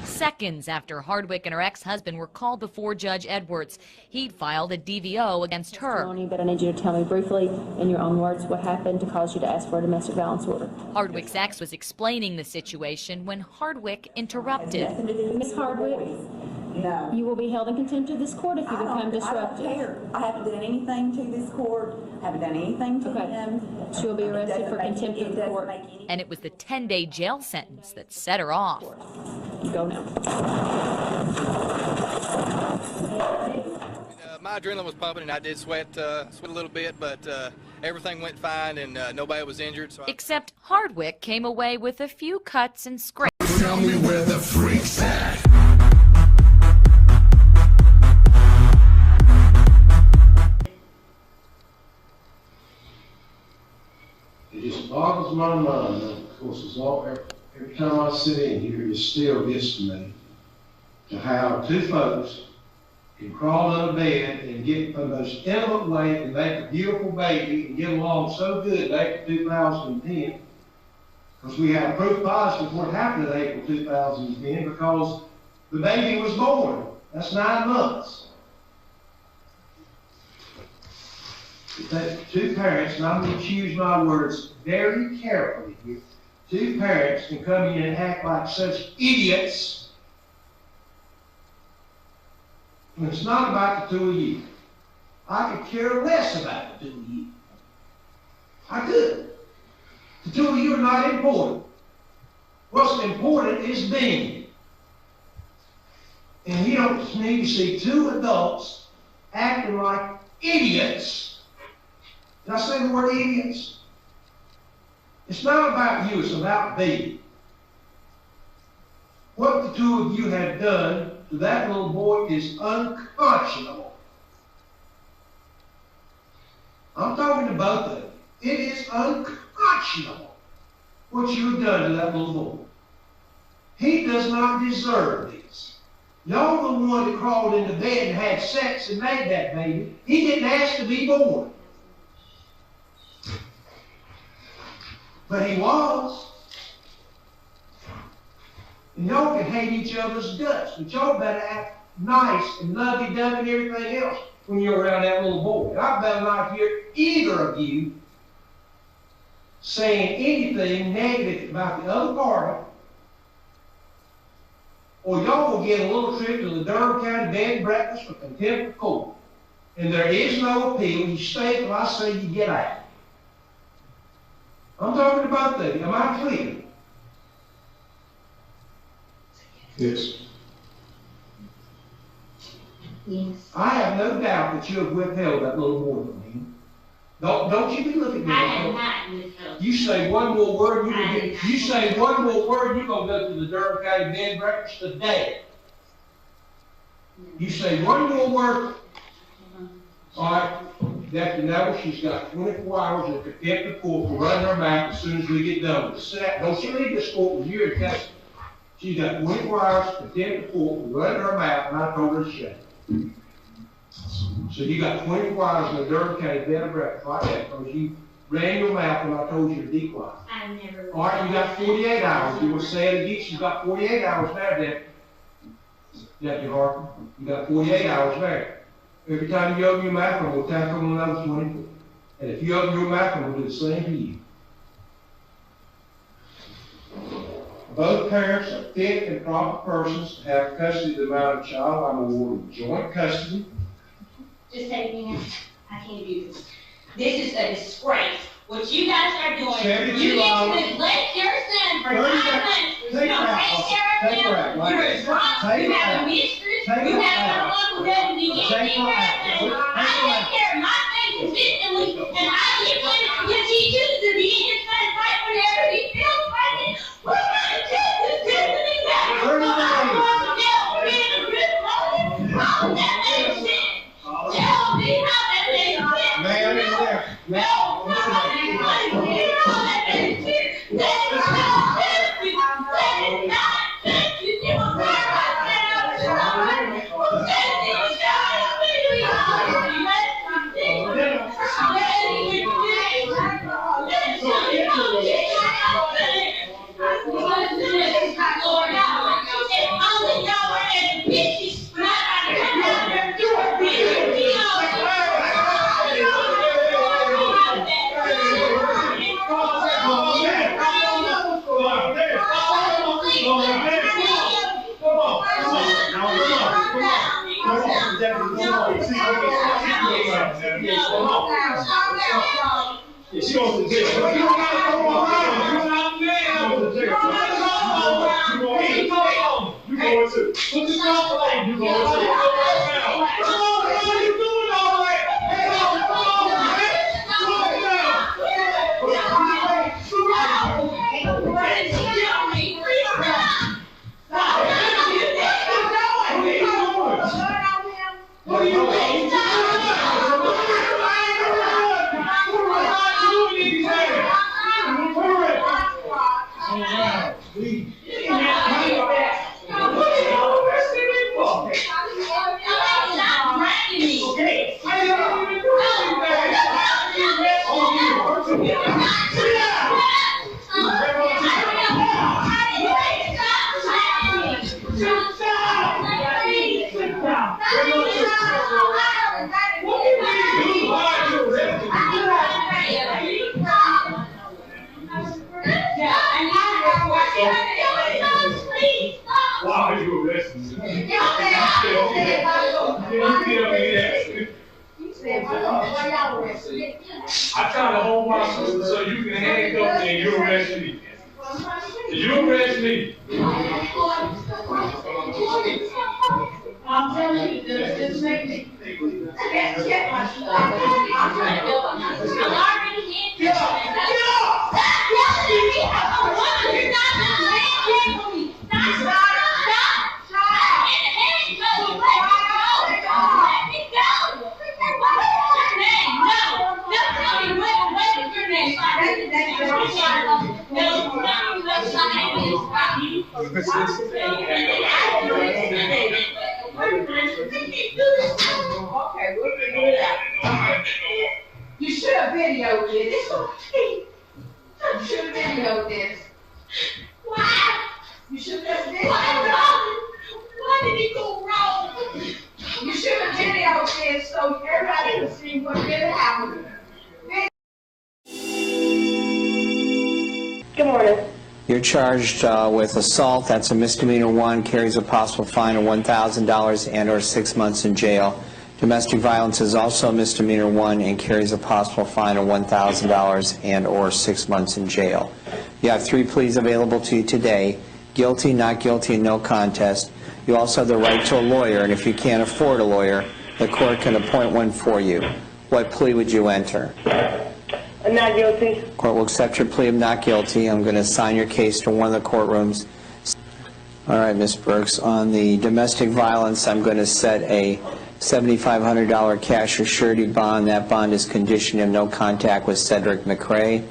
only seconds after Hardwick and her ex-husband were called before Judge Edwards. He'd filed a DVO against her. But I need you to tell me briefly, in your own words, what happened to cause you to ask for a domestic violence order. Hardwick's ex was explaining the situation when Hardwick interrupted. Ms. Hardwick, no. You will be held in contempt of this court if you become disruptive. I don't care. I haven't done anything to this court. I haven't done anything to him. She will be arrested for contempt of the court. And it was the 10-day jail sentence that set her off. You go now. My adrenaline was pumping and I did sweat a little bit, but everything went fine and nobody was injured. So Except Hardwick came away with a few cuts and scrapes. Tell me where the freak's at. It just boggles my mind. Of course, as long, every time I sit in here, it still gets to me to how two folks can crawl out of bed and get the most intimate way and make a beautiful baby and get along so good back to 2010. Because we have proof positive what happened in April 2010 because the baby was born. That's 9 months. Two parents, and I'm going to choose my words very carefully here, two parents can come in and act like such idiots when it's not about the two of you. I could care less about the two of you. I could. The two of you are not important. What's important is being. And you don't need to see two adults acting like idiots. Did I say the word idiots? It's not about you, it's about being. What the two of you have done to that little boy is unconscionable. I'm talking to both of you. It is unconscionable what you have done to that little boy. He does not deserve this. Y'all the one that crawled into bed and had sex and made that baby. He didn't ask to be born. But he was. And y'all can hate each other's guts, but y'all better act nice and lovey-dovey and everything else when you're around that little boy. And I better not hear either of you saying anything negative about the other party, or y'all will get a little trip to the Durham County Bed and Breakfast for contempt of court. And there is no appeal. You stay till I say you get out. I'm talking about that. Am I clear? Yes. Yes. I have no doubt that you have withheld that little boy from me. Don't you be looking at me. I have not withheld. You say one more word, you say one more word, you're going to go to the Durham County Bed and Breakfast today. You say one more word. All right. Dr. Neville, she's got 24 hours of contempt of court for running her mouth as soon as we get done with this. Don't you leave this court with you in custody. She's got 24 hours of contempt of court for running her mouth, and I told her to shut it. So you got 24 hours in the Durham County Bed and Breakfast like that because you ran your mouth when I told you to be quiet. I never. All right, you got 48 hours. You will say it again. She's got 48 hours now, Deputy Harper. You got 48 hours there. Every time you open your mouth, I'm going to tackle on another 24. And if you open your mouth, I'm going to do the same to you. Both parents are fit and proper persons to have custody of the minor child. I'm awarding joint custody. Just take me now. I can't do this. This is a disgrace. What you guys are doing, you get to neglect your son for 9 months. You don't take care of him. You're a drunk. You have a mistress. You have a uncle that doesn't do anything for everything. I take care of my thing consistently, and I get with it because he chooses to be in his son's life whenever he feels like it. We're going to test this destiny that we're going to go to jail for being a good mother. How that makes sense. Tell me how that makes sense. Man, it's there. No, no, how that makes sense. That is not justice. That is not justice. You will never stand up for someone who says they will die. Let me see. down. Calm down, Charlie. Yeah, she goes to jail. You don't gotta go around. You go to jail. You go into. Put your mouth on. You go into. Come on, man. You doing all that? Hey, come on, man. Calm down. What are you doing? Why are you arresting me? I try to hold my sister so you can handcuff me and you arrest me. You arrest me. I'm telling you, just make me. Get my stuff. I'm already in. Get up. Get up. Okay, we'll figure it out. You should have videoed this. You should have videoed this. Why? You should have videoed this. Why did he go wrong? You should have videoed this so everybody can see what really happened. Good morning. You're charged with assault. That's a misdemeanor 1, carries a possible fine of $1,000 and or 6 months in jail. Domestic violence is also a misdemeanor 1 and carries a possible fine of $1,000 and or 6 months in jail. You have 3 pleas available to you today: guilty, not guilty, and no contest. You also have the right to a lawyer, and if you can't afford a lawyer, the court can appoint one for you. What plea would you enter? Not guilty. Court will accept your plea of not guilty. I'm going to assign your case to one of the courtrooms. All right, Ms. Burks, on the domestic violence, I'm going to set a $7,500 cash or surety bond. That bond is conditioned of no contact with Cedric McRae.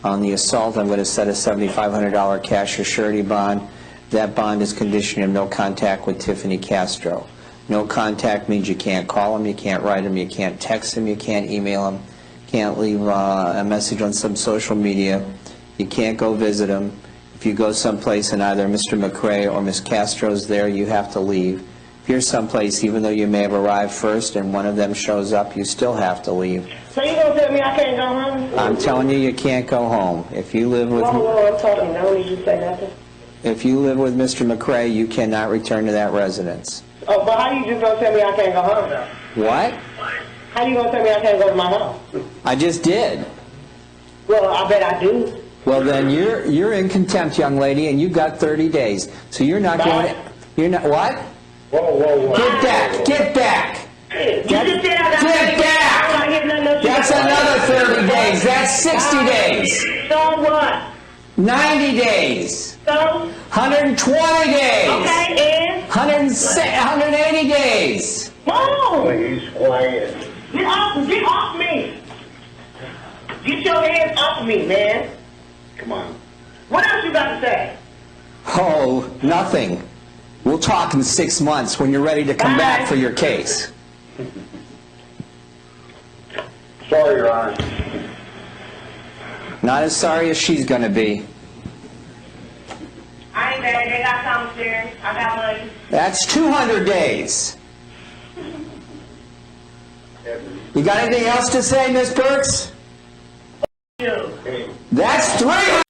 On the assault, I'm going to set a $7,500 cash or surety bond. That bond is conditioned of no contact with Tiffany Castro. No contact means you can't call him, you can't write him, you can't text him, you can't email him, can't leave a message on some social media, you can't go visit him. If you go someplace and either Mr. McRae or Ms. Castro's there, you have to leave. If you're someplace, even though you may have arrived first and one of them shows up, you still have to leave. So you gonna tell me I can't go home? I'm telling you, you can't go home. If you live with... Whoa, I'm talking. I don't need you to say nothing. If you live with Mr. McRae, you cannot return to that residence. Oh, but how you just gonna tell me I can't go home now? What? How you gonna tell me I can't go to my house? I just did. Well, I bet I do. Well, then you're in contempt, young lady, and you've got 30 days. So you're not going... You're not... What? Whoa. Get back! Get back! You just said I got Get back! That's another 30 days. That's 60 days. So what? 90 days. So? 120 days. Okay, and? 180 days. Whoa! Please, quiet. Get off me! Get your hands off me, man. Come on. What else you got to say? Oh, nothing. We'll talk in 6 months when you're ready to come back for your case. Sorry, Your Honor. Not as sorry as she's going to be. I ain't bad. They got commissary. I got money. That's 200 days. You got anything else to say, Miss Burks? You. That's 300.